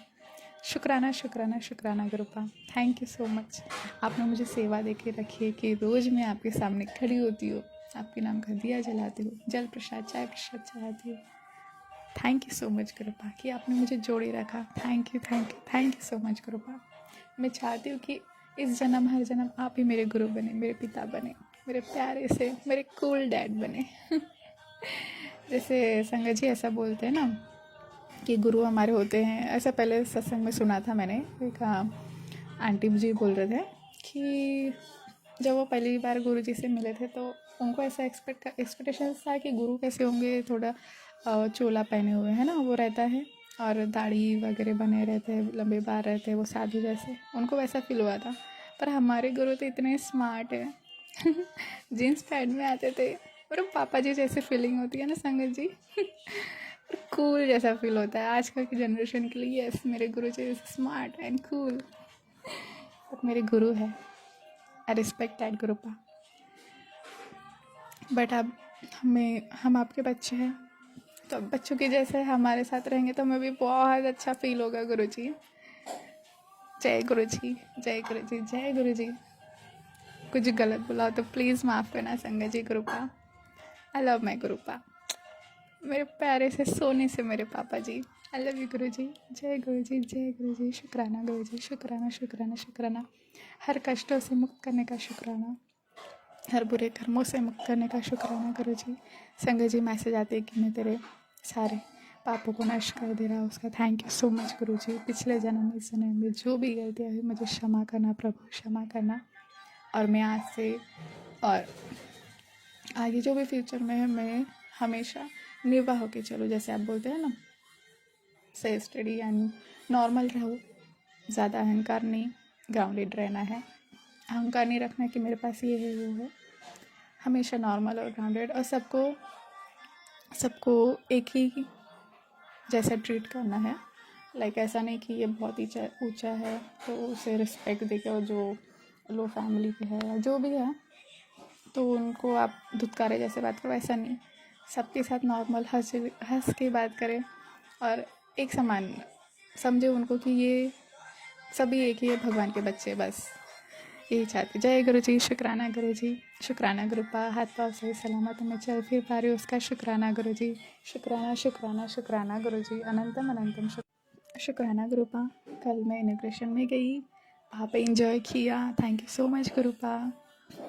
शुक्राना शुक्राना शुक्राना Gurupa. Thank you so much. आपने मुझे सेवा दे के रखी है कि रोज़ मैं आपके सामने खड़ी होती हूँ, आपके नाम का दिया जलाती हूँ, जल प्रसाद चाय प्रसाद चढ़ाती हूँ। थैंक यू सो मच गुरुपा कि आपने मुझे जोड़े रखा। Thank you so much गुरुपा। मैं चाहती हूँ कि इस जन्म हर जन्म आप ही मेरे गुरु बने, मेरे पिता बने, मेरे प्यारे से मेरे कूल डैड बने। जैसे संगत जी ऐसा बोलते हैं ना कि गुरु हमारे होते हैं, ऐसा पहले सत्संग में सुना था मैंने, एक आंटी जी बोल रहे थे कि जब वो पहली बार गुरु जी से मिले थे तो उनको ऐसा एक्सपेक्टेशन था कि गुरु कैसे होंगे, थोड़ा चोला पहने हुए है ना वो रहता है, और दाढ़ी वगैरह बने रहते हैं, लंबे बाल रहते हैं, वो साधु जैसे, उनको वैसा फील हुआ था। पर हमारे गुरु तो इतने स्मार्ट है। जीन्स पैंट में आते थे, और पापा जी जैसे फीलिंग होती है ना संगत जी। कूल जैसा फील होता है आजकल की जनरेशन के लिए। यस, मेरे गुरु जी स्मार्ट एंड कूल, बट मेरे गुरु है, आई रिस्पेक्ट दैट गुरुपा। बट अब हम आपके बच्चे हैं, तो बच्चों के जैसे हमारे साथ रहेंगे तो हमें भी बहुत अच्छा फील होगा गुरु जी। जय गुरु जी, जय गुरु जी, जय गुरु जी। कुछ गलत बोला हो तो प्लीज़ माफ़ करना संगत जी गुरुपा। आई लव माई गुरुपा, मेरे प्यारे से सोने से मेरे पापा जी। आई लव यू गुरु जी, जय गुरु जी, जय गुरु जी। शुक्राना गुरु जी, शुक्राना शुक्राना शुक्राना। हर कष्टों से मुक्त करने का शुक्राना, हर बुरे कर्मों से मुक्त करने का शुक्राना गुरु जी। संगत जी मैसेज आते हैं कि मैं तेरे सारे पापों को नष्ट कर दे रहा हूँ, उसका थैंक यू सो मच गुरु जी। पिछले जन्म इस जन्म में जो भी गलतियाँ हुई मुझे क्षमा करना प्रभु, क्षमा करना। और मैं आज से और आगे जो भी फ्यूचर में है, मैं हमेशा निर्वाह होकर चलूँ, जैसे आप बोलते हैं ना, से स्टडी एंड नॉर्मल रहो, ज़्यादा अहंकार नहीं, ग्राउंडेड रहना है। अहंकार नहीं रखना कि मेरे पास ये है वो है, हमेशा नॉर्मल और ग्राउंडेड, और सबको सबको एक ही जैसा ट्रीट करना है। लाइक ऐसा नहीं कि ये बहुत ही ऊंचा है तो उसे रिस्पेक्ट देकर, और जो लो फैमिली के है या जो भी है तो उनको आप धुतकारे जैसे बात करो, ऐसा नहीं। सबके साथ नॉर्मल हंस के बात करें, और एक समान समझे उनको कि ये सभी एक ही है, भगवान के बच्चे, बस यही चाहती। जय गुरु जी, शुक्राना गुरु जी, शुक्राना गुरुपा। हाथ पाँव सही सलामत मैं चल फिर पा रही हूँ, उसका शुक्राना गुरु जी। शुक्राना शुक्राना शुक्राना गुरु जी, अनंतम अनंतम शुक्राना गुरुपा। कल मैं इमिग्रेशन में गई, वहाँ पे इंजॉय किया, थैंक यू सो मच गुरुपा।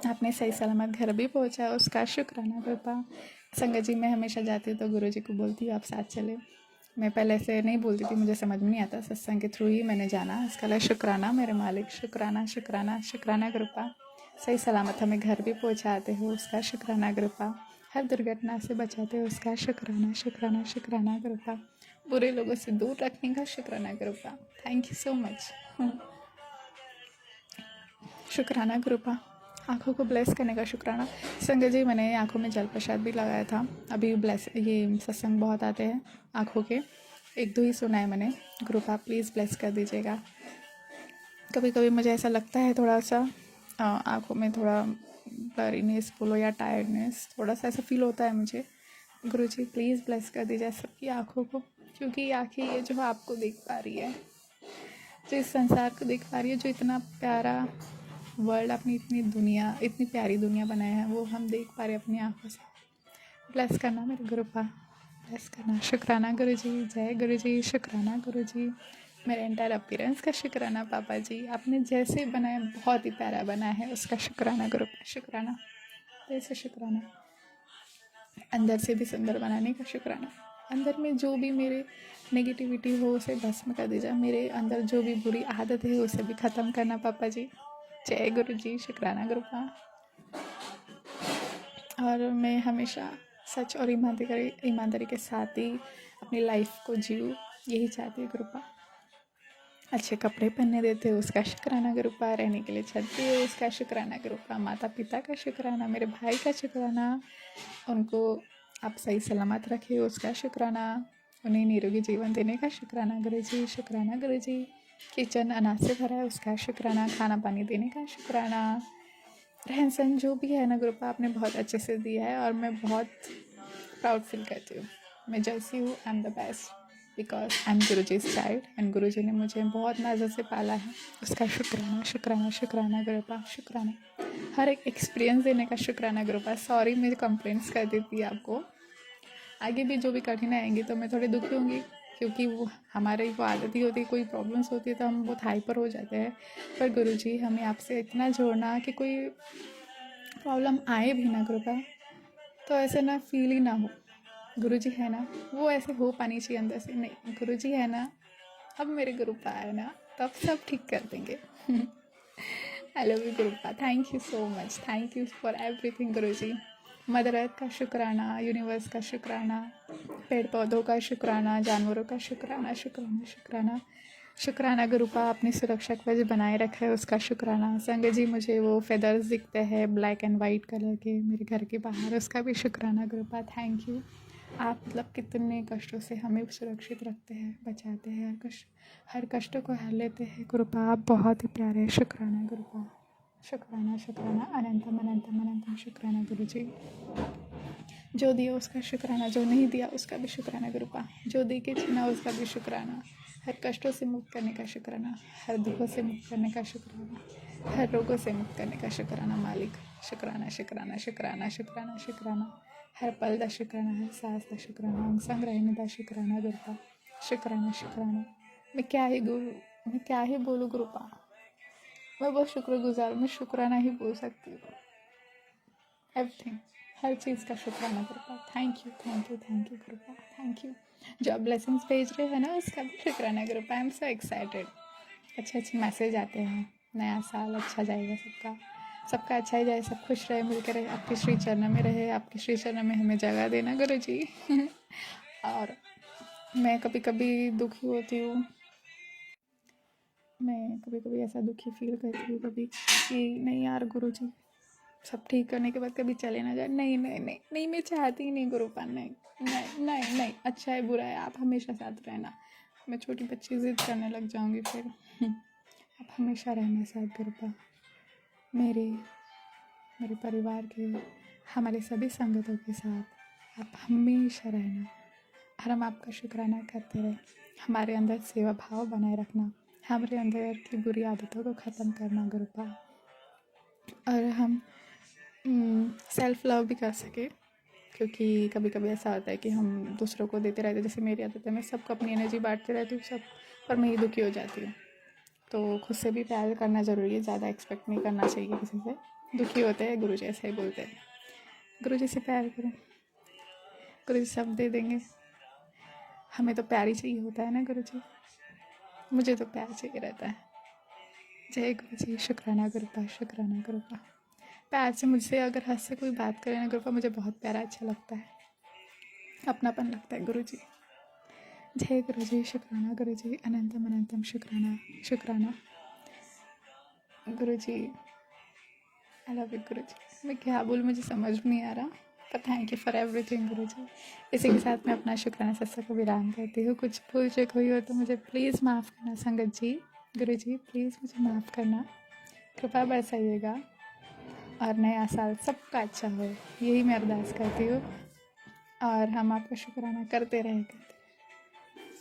आपने सही सलामत घर भी पहुँचा, उसका शुक्राना गुरुपा। संगत जी मैं हमेशा जाती हूँ तो गुरु जी को बोलती हूँ आप साथ चले। मैं पहले से नहीं बोलती थी, मुझे समझ में नहीं आता, सत्संग के थ्रू ही मैंने जाना, इसका लिए शुक्राना मेरे मालिक। शुक्राना शुक्राना शुक्राना गुरुपा। सही सलामत हमें घर भी पहुँचाते हो, उसका शुक्राना गुरुपा। हर दुर्घटना से बचाते हो, उसका शुक्राना शुक्राना शुक्राना गुरुपा। बुरे लोगों से दूर रखने का शुक्राना Gurupa. Thank you so much. शुक्राना गुरुपा। आँखों को ब्लेस करने का शुक्राना। संगत जी मैंने आँखों में जल प्रसाद भी लगाया था, अभी ब्लेस, ये सत्संग बहुत आते हैं आँखों के, एक दो ही सुना है मैंने। गुरुपा प्लीज़ ब्लेस कर दीजिएगा। कभी कभी मुझे ऐसा लगता है थोड़ा सा आँखों में थोड़ा ब्लरीनेस बोलो या टायर्डनेस, थोड़ा सा ऐसा फील होता है मुझे, गुरुजी प्लीज़ ब्लेस कर दीजिए सबकी आँखों को, क्योंकि आँखें ये जो आपको देख पा रही है, जो इस संसार को देख पा रही है, जो इतना प्यारा वर्ल्ड, अपनी इतनी दुनिया, इतनी प्यारी दुनिया बनाया है, वो हम देख पा रहे हैं अपनी आँखों से। ब्लेस करना मेरे गुरुपा, ब्लेस करना। शुक्राना गुरुजी, जय गुरुजी, शुक्राना गुरुजी। मेरे एंटायर अपीयरेंस का शुक्राना पापा जी, आपने जैसे बनाया बहुत ही प्यारा बना है, उसका शुक्राना गुरुपा, शुक्राना, दिल से शुक्राना। अंदर से भी सुंदर बनाने का शुक्राना। अंदर में जो भी मेरे नेगेटिविटी हो उसे भस्म कर दीजिए, मेरे अंदर जो भी बुरी आदत है उसे भी ख़त्म करना पापा जी। जय गुरु जी, शुक्राना गुरुपा। और मैं हमेशा सच और ईमानदारी के साथ ही अपनी लाइफ को जीऊँ, यही चाहती हूँ गुरुपा। अच्छे कपड़े पहनने देते हो उसका शुक्राना गुरुपा, रहने के लिए छत दिए उसका शुक्राना गुरुपा, माता पिता का शुक्राना, मेरे भाई का शुक्राना, उनको आप सही सलामत रखे उसका शुक्राना, उन्हें निरोगी जीवन देने का शुक्राना गुरुजी, शुक्राना गुरुजी। किचन अनाज से भरा है उसका शुक्राना, खाना पानी देने का शुक्राना, रहन सहन जो भी है ना गुरुपा आपने बहुत अच्छे से दिया है और मैं बहुत प्राउड फील करती हूँ। मैं जैसी हूँ आई am the best because I am Guru ji child and गुरु जी ने मुझे बहुत नाज़ से पाला है, उसका शुक्राना शुक्राना शुक्राना गुरुपा, शुक्राना। हर एक एक्सपीरियंस देने का शुक्राना गुरुपा। सॉरी मैं कंप्लेंट्स कर देती आपको, आगे भी जो भी कठिनाई आएंगी तो मैं थोड़ी दुखी होंगी, क्योंकि वो हमारी वो आदत ही होती है, कोई प्रॉब्लम्स होती है तो हम बहुत हाइपर हो जाते हैं। पर गुरुजी हमें आपसे इतना जोड़ना कि कोई प्रॉब्लम आए भी ना गुरुपा तो ऐसे ना फील ही ना हो, गुरुजी है ना, वो ऐसे हो पानी चाहिए अंदर से, नहीं गुरुजी है ना, अब मेरे गुरुपा है ना, तब सब ठीक कर देंगे। I love you Gurupa, thank you so much, thank you for everything Guruji. Mother earth का शुक्राना, यूनिवर्स का शुक्राना, पेड़ पौधों का शुक्राना, जानवरों का शुक्राना, शुक्राना शुक्राना शुक्राना गुरुपा, अपनी सुरक्षा कवच बनाए रखा है उसका शुक्राना। संग जी मुझे वो फेदर्स दिखते हैं ब्लैक एंड वाइट कलर के मेरे घर के बाहर, उसका भी शुक्राना गुरुपा, थैंक यू। आप मतलब कितने कष्टों से हमें सुरक्षित रखते हैं, बचाते हैं, हर कष्टों को हर लेते हैं गुरुपा, आप बहुत ही प्यारे हैं, शुक्राना गुरुपा, शुक्राना शुक्राना, अनंतम अनंतम अनंतम शुक्राना गुरुजी। जो दिया उसका शुक्राना, जो नहीं दिया उसका भी शुक्राना गुरुपा, जो दे के छीना उसका भी शुक्राना, हर कष्टों से मुक्त करने का शुक्राना, हर दुखों से मुक्त करने का शुक्राना, हर रोगों से मुक्त करने का शुक्राना मालिक, शुक्राना शुक्राना शुक्राना शुक्राना शुक्राना, हर पल का शुक्राना, हर सांस का शुक्राना, अंग संग रहने का शुक्राना गुरुपा, शुक्राना शुक्राना। मैं क्या ही बोलूँ गुरुपा, मैं बहुत शुक्रगुजार, मैं शुक्राना ही बोल सकती हूँ। एवरीथिंग, हर चीज़ का शुक्राना Gurupa, thank you thank you thank you Gurupa, thank you. जो आप ब्लेसिंग्स भेज रहे हैं ना उसका भी शुक्राना गुरुपा, आई एम सो एक्साइटेड। अच्छे अच्छे मैसेज आते हैं, नया साल अच्छा जाएगा सबका, सबका अच्छा ही जाए, सब खुश रहे, मिलकर रहे, आपके श्री चरण में रहे, आपके श्री चरण में हमें जगह देना गुरु जी। और मैं कभी कभी दुखी होती हूँ, मैं कभी कभी ऐसा दुखी फील करती हूँ कभी कि नहीं यार गुरु जी सब ठीक करने के बाद कभी चले ना जाए, नहीं नहीं नहीं नहीं, मैं चाहती ही नहीं गुरुपा, नहीं नहीं नहीं नहीं, अच्छा है बुरा है आप हमेशा साथ रहना, मैं छोटी बच्ची जिद करने लग जाऊंगी फिर। आप हमेशा रहना साथ गुरुपा, मेरे मेरे परिवार के, हमारे सभी संगतों के साथ आप हमेशा रहना, और हम आपका शुक्राना करते रहे, हमारे अंदर सेवा भाव बनाए रखना, हमारे अंदर की बुरी आदतों को ख़त्म करना गुरुपा, और हम सेल्फ लव भी कर सके, क्योंकि कभी कभी ऐसा होता है कि हम दूसरों को देते रहते, जैसे मेरी आदत है मैं सबको अपनी एनर्जी बांटते रहती हूँ सब, पर मैं ही दुखी हो जाती हूँ। तो खुद से भी प्यार करना ज़रूरी है, ज़्यादा एक्सपेक्ट नहीं करना चाहिए किसी से, दुखी होते हैं गुरु जी ऐसा ही बोलते हैं, गुरु जी से प्यार करो, गुरु जी सब दे देंगे, हमें तो प्यार ही चाहिए होता है ना गुरु जी, मुझे तो प्यार चाहिए रहता है। जय गुरु जी, शुक्राना गुरुपा, शुक्राना गुरुपा। प्यार से मुझसे अगर हंस से कोई बात करे ना गुरुपा, मुझे बहुत प्यारा अच्छा लगता है, अपनापन लगता है गुरु जी। जय गुरु जी, शुक्राना गुरु जी, अनंतम अनंतम शुक्राना शुक्राना गुरु जी, आई लव यू गुरु जी। मैं क्या बोलूँ मुझे समझ नहीं आ रहा, पर थैंक यू फॉर एवरीथिंग गुरु जी। इसी के साथ मैं अपना शुक्राना सत्संग को विराम करती हूँ, कुछ भूल चूक हुई हो तो मुझे प्लीज़ माफ़ करना संगत जी, गुरु जी प्लीज़ मुझे माफ़ करना, कृपा बरसाइएगा, और नया साल सबका अच्छा हो, यही मैं अरदास करती हूँ। और हम आपका शुक्राना करते रहेंगे।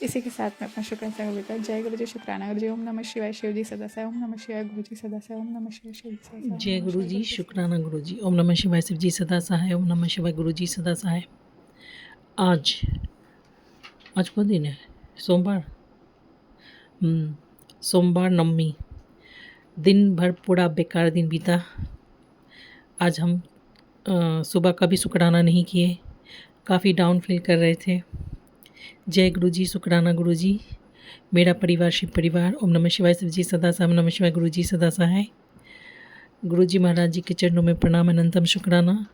इसी के साथ में अपना शुक्राना विदा। जय गुरु जी, शुक्राना गुरु जी। ओम नमः शिवाय, शिव जी सदा साय। ओम नमः शिवाय, गुरु जी सदा साय। ओम नमः शिवाय, शिव जी सदा साय। जय गुरु जी, शुक्राना गुरु जी। ओम नमः शिवाय, शिव जी सदा सहाय। ओम नमः शिवाय, गुरु जी सदा सहाय। आज आज कौन दिन है? सोमवार। सोमवार नवमी। दिन भर पूरा बेकार दिन बीता। आज हम सुबह का भी शुक्राना नहीं किए, काफ़ी डाउन फील कर रहे थे। जय गुरु जी, शुक्राना गुरु जी। मेरा परिवार शिव परिवार। ओम नमः शिवाय, शिव जी सदा सहाय। ओम नमः शिवाय, गुरु जी सदा सहाय। गुरु जी महाराज जी के चरणों में प्रणाम, अनंतम शुक्राना।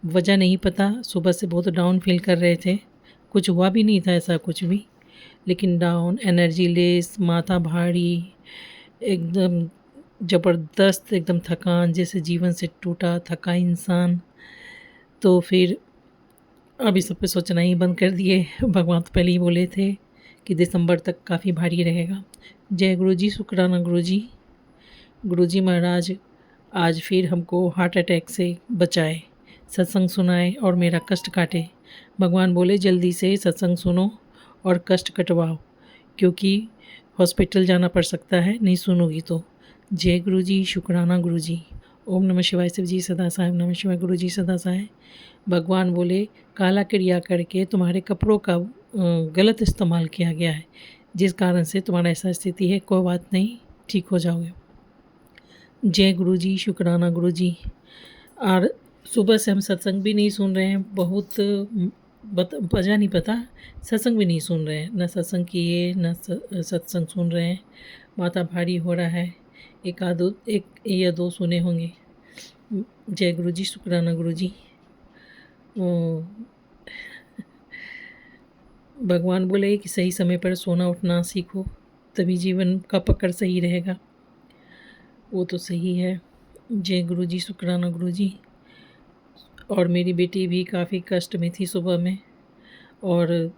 वजह नहीं पता, सुबह से बहुत डाउन फील कर रहे थे। कुछ हुआ भी नहीं था ऐसा कुछ भी, लेकिन डाउन, एनर्जी लेस, माथा भारी, एकदम ज़बरदस्त, एकदम थकान, जैसे जीवन से टूटा थका इंसान। तो फिर अभी सब पे सोचना ही बंद कर दिए। भगवान तो पहले ही बोले थे कि दिसंबर तक काफ़ी भारी रहेगा। जय गुरु जी, शुक्राना गुरु जी। गुरु जी महाराज आज फिर हमको हार्ट अटैक से बचाए, सत्संग सुनाए और मेरा कष्ट काटे। भगवान बोले जल्दी से सत्संग सुनो और कष्ट कटवाओ, क्योंकि हॉस्पिटल जाना पड़ सकता है नहीं सुनोगी तो। जय गुरु जी, शुक्राना गुरु जी। ओम नमः शिवाय, शिव जी सदा सहाय। ओम नमः शिवाय, गुरु जी सदा सहाय। भगवान बोले काला क्रिया करके तुम्हारे कपड़ों का गलत इस्तेमाल किया गया है, जिस कारण से तुम्हारा ऐसा स्थिति है। कोई बात नहीं, ठीक हो जाओगे। जय गुरु जी, शुक्राना गुरु जी। और सुबह से हम सत्संग भी नहीं सुन रहे हैं, बहुत वजह नहीं पता, सत्संग भी नहीं सुन रहे हैं, न सत्संग किए न सत्संग सुन रहे हैं। माथा भारी हो रहा है। एक या दो सुने होंगे। जय गुरु जी, शुक्राना गुरु जी। भगवान बोले कि सही समय पर सोना उठना सीखो, तभी जीवन का पकड़ सही रहेगा। वो तो सही है। जय गुरु जी, शुक्राना गुरु जी। और मेरी बेटी भी काफ़ी कष्ट में थी सुबह में, और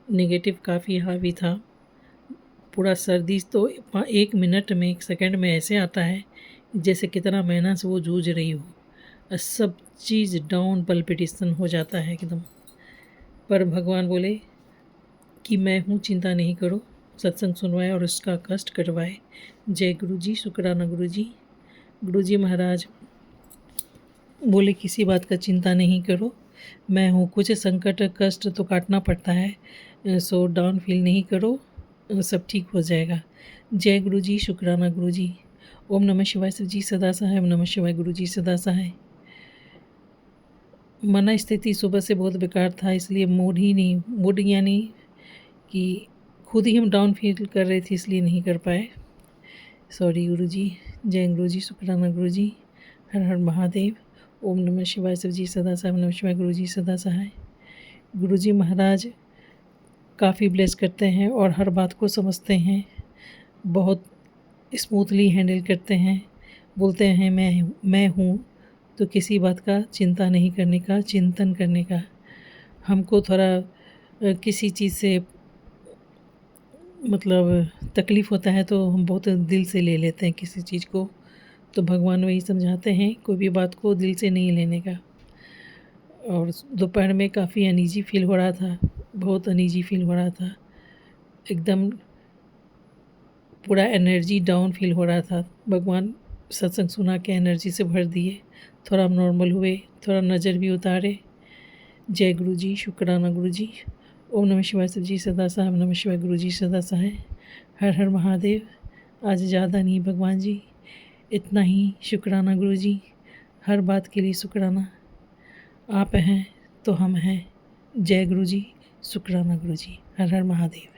नेगेटिव काफ़ी हावी था। पूरा सर्दी तो 1 मिनट में, 1 सेकंड में ऐसे आता है जैसे कितना महीना से वो जूझ रही हो। सब चीज़ डाउन, पल्पिटेशन हो जाता है एकदम। पर भगवान बोले कि मैं हूँ, चिंता नहीं करो। सत्संग सुनवाए और उसका कष्ट कटवाए। जय गुरु जी, शुक्राना गुरु जी। गुरु जी महाराज बोले किसी बात का चिंता नहीं करो, मैं हूँ। कुछ संकट कष्ट तो काटना पड़ता है, सो डाउन फील नहीं करो, सब ठीक हो जाएगा। जय गुरु जी, शुक्राना गुरु जी। ओम नमः शिवाय, शिव जी सदा सहाय। ओम नमः शिवाय, गुरु जी सदा सहाय। मना स्थिति सुबह से बहुत बेकार था, इसलिए मूड यानी कि खुद ही हम डाउन फील कर रहे थे, इसलिए नहीं कर पाए। सॉरी गुरु जी। जय गुरु जी, शुक्राना गुरु जी। हर हर महादेव। ओम नमः शिवाय, शिव जी सदा सहाय। ओम नमः शिवाय, गुरु जी सदा सहाय। गुरु जी महाराज काफ़ी ब्लेस करते हैं और हर बात को समझते हैं, बहुत स्मूथली हैंडल करते हैं। बोलते हैं मैं हूँ, तो किसी बात का चिंता नहीं करने का, चिंतन करने का। हमको थोड़ा किसी चीज़ से मतलब तकलीफ़ होता है तो हम बहुत दिल से ले लेते हैं किसी चीज़ को, तो भगवान वही समझाते हैं कोई भी बात को दिल से नहीं लेने का। और दोपहर में काफ़ी अनईजी फील हो रहा था, बहुत अनईजी फील हो रहा था, एकदम पूरा एनर्जी डाउन फील हो रहा था। भगवान सत्संग सुना के एनर्जी से भर दिए, थोड़ा हम नॉर्मल हुए, थोड़ा नज़र भी उतारे। जय गुरु जी, शुक्राना गुरु जी। ओम नमः शिवाय, शिव जी सदा सहाय। ओम नमः शिवाय, गुरु जी सदा सहाय। हर हर महादेव। आज ज़्यादा नहीं भगवान जी, इतना ही शुक्राना गुरु जी। हर बात के लिए शुक्राना। आप हैं तो हम हैं। जय गुरु जी, शुक्राना गुरु जी। हर हर महादेव।